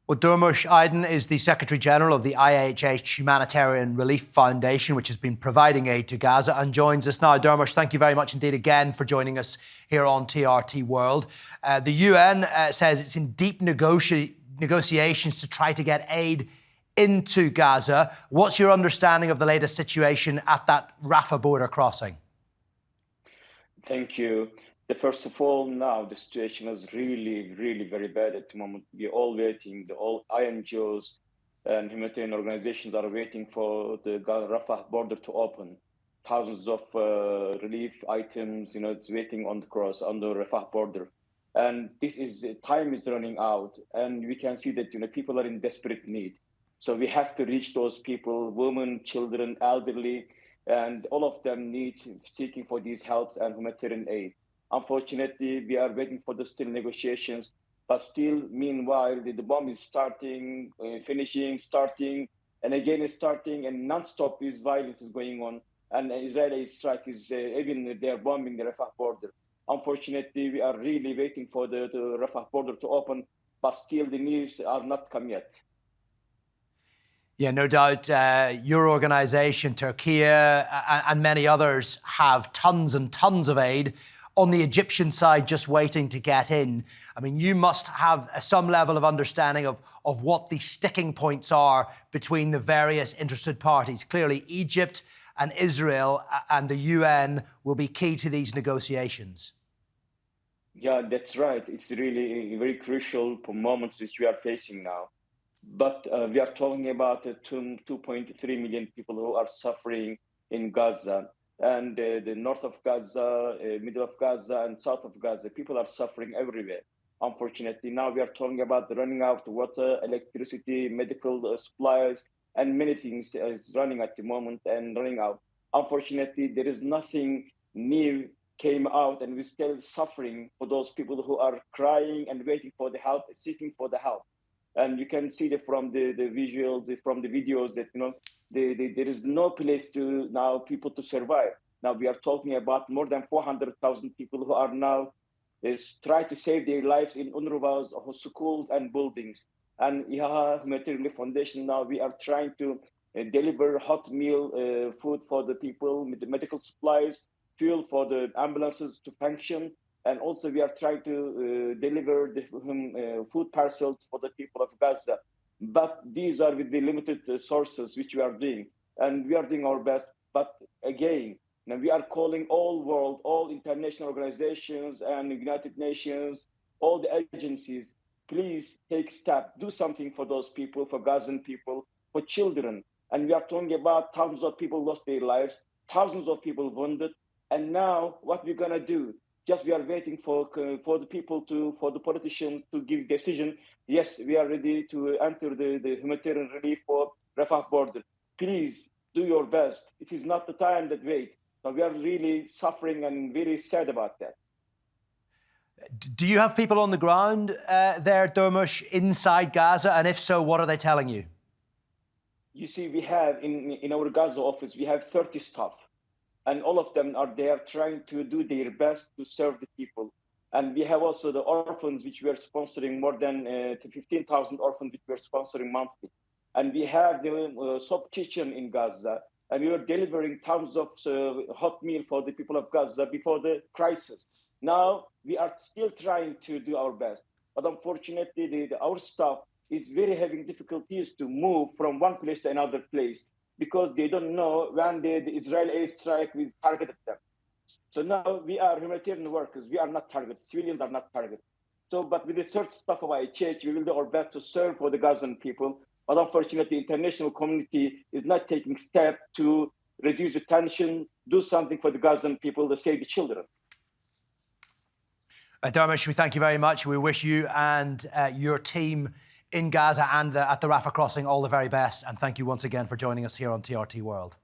Well, Durmuş Aydın is the Secretary General of the IHH Humanitarian Relief Foundation, which has been providing aid to Gaza, and joins us now. Durmuş, thank you very much indeed again for joining us here on TRT World. The UN says it's in deep negotiations to try to get aid into Gaza. What's your understanding of the latest situation at that Rafah border crossing? Thank you. First of all, now the situation is really very bad at the moment. We're all waiting, all NGOs and humanitarian organizations are waiting for the Rafah border to open. Thousands of relief items, it's waiting on the Rafah border. And time is running out, and we can see that, people are in desperate need. So we have to reach those people, women, children, elderly, and all of them seeking for these help and humanitarian aid. Unfortunately, we are waiting for the still negotiations, but still, meanwhile, the bomb is starting, finishing, starting, and again is starting, and non-stop violence is going on. And Israeli strike is even they are bombing the Rafah border. Unfortunately, we are really waiting for the Rafah border to open, but still the news are not come yet. Yeah, no doubt your organisation, Turkey, and many others have tons and tons of aid on the Egyptian side just waiting to get in. I mean, you must have some level of understanding of what the sticking points are between the various interested parties. Clearly, Egypt and Israel and the UN will be key to these negotiations. Yeah, that's right. It's really very crucial moments which we are facing now. But we are talking about 2.3 million people who are suffering in Gaza. And the north of Gaza, middle of Gaza, and south of Gaza, people are suffering everywhere. Unfortunately, now we are talking about running out of water, electricity, medical supplies, and many things is running at the moment and running out. Unfortunately, there is nothing new came out, and we're still suffering for those people who are crying and waiting for the help, seeking for the help. And you can see from the visuals, from the videos that, there is no place to people to survive. Now we are talking about more than 400,000 people who are now try to save their lives in UNRWA's schools and buildings. And Humanitarian Relief Foundation, now we are trying to deliver hot meal food for the people, medical supplies, fuel for the ambulances to function. And also we are trying to deliver the food parcels for the people of Gaza. But these are with the limited sources which we are doing. And we are doing our best. But again, now we are calling all international organizations and United Nations, all the agencies, please take steps, do something for those people, for Gazan people, for children. And we are talking about thousands of people lost their lives, thousands of people wounded. And now what we're going to do? Just we are waiting for the people for the politicians to give decision. Yes, we are ready to enter the humanitarian relief for Rafah border. Please do your best. It is not the time that wait. But we are really suffering and very sad about that. Do you have people on the ground there, Durmuş, inside Gaza? And if so, what are they telling you? You see, we have in our Gaza office, we have 30 staff. And all of them are there trying to do their best to serve the people. And we have also the orphans, which we are sponsoring, more than 15,000 orphans, which we are sponsoring monthly. And we have the soap kitchen in Gaza. And we are delivering tons of hot meal for the people of Gaza before the crisis. Now, we are still trying to do our best. But unfortunately, our staff is very having difficulties to move from one place to another place, because they don't know when the Israeli airstrike will target them. So now we are humanitarian workers. We are not targeted. Civilians are not targeted. So, but with the search staff of IHH, we will do our best to serve for the Gazan people. But unfortunately, the international community is not taking steps to reduce the tension, do something for the Gazan people to save the children. Durmuş, we thank you very much. We wish you and your team in Gaza and at the Rafah crossing all the very best. And thank you once again for joining us here on TRT World.